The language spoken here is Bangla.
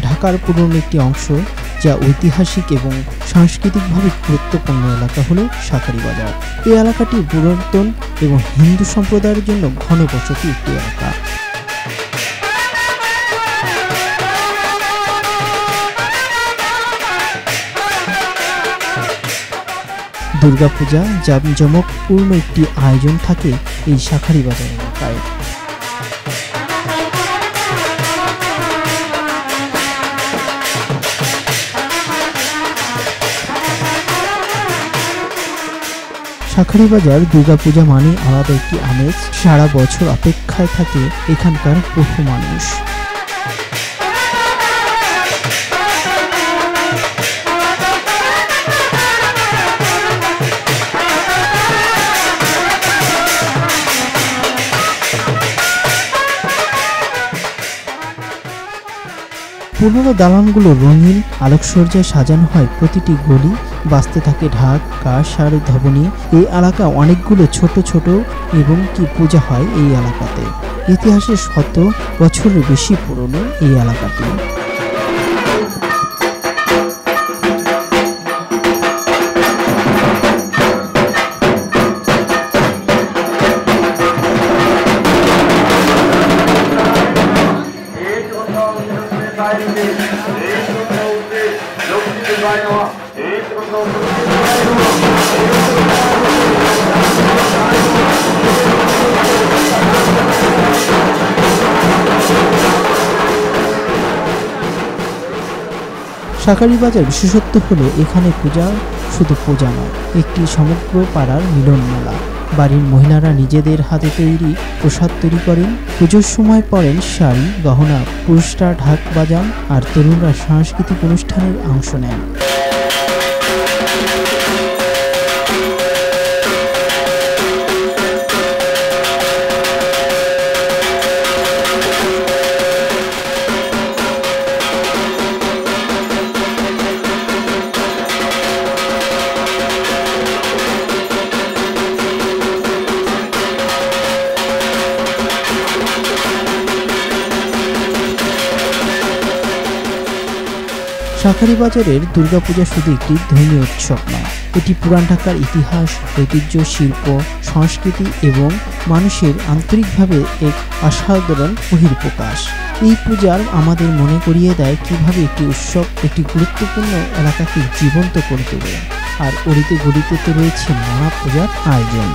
ঢাকার পুরনো একটি অংশ যা ঐতিহাসিক এবং সাংস্কৃতিকভাবে গুরুত্বপূর্ণ এলাকা হলো শাঁখারীবাজার। এই এলাকাটি পুরাতন এবং হিন্দু সম্প্রদায়ের জন্য ঘনবসতি একটি এলাকা। দুর্গাপূজা জাঁকজমকপূর্ণ একটি আয়োজন থাকে এই শাঁখারীবাজার এলাকায়। শাঁখারীবাজার দুর্গাপূজা মানে আলাদা একটি আমেজ। সারা বছর অপেক্ষায় থাকে এখানকার বহু মানুষ। পুরনো দালানগুলো রঙিন আলোকসজ্জায় সাজানো হয় প্রতিটি গলি, বাজতে থাকে ঢাক, কাঁস আর ধবনী। এই এলাকা অনেকগুলো ছোট ছোট এবং পূজা হয় এই এলাকাতে। ইতিহাসে 100 বছরের বেশি পুরনো এই এলাকাটি। শাঁখারীবাজার বিশেষত্ব হলো এখানে পূজা শুধু পূজা নয়, একটি সমগ্র পাড়ার মিলন মেলা। বাড়ির মহিলারা নিজেদের হাতে তৈরি প্রসাদ তৈরি করেন, পুজোর সময় পরেন শাড়ি গহনা, পুরুষরা ঢাক বাজান আর তরুণরা সাংস্কৃতিক অনুষ্ঠানের অংশ নেন। শাঁখারীবাজারের দুর্গাপূজা শুধু একটি ধর্মীয় উৎসব নয়, এটি পুরান ঢাকার ইতিহাস, ঐতিহ্য, শিল্প, সংস্কৃতি এবং মানুষের আন্তরিকভাবে এক অসাধারণ বহিঃপ্রকাশ। এই পূজার আমাদের মনে করিয়ে দেয় কিভাবে একটি উৎসব একটি গুরুত্বপূর্ণ এলাকাকে জীবন্ত করে তোলে। আর অলিতে গলিতে তো রয়েছে নানা পূজার আয়োজন।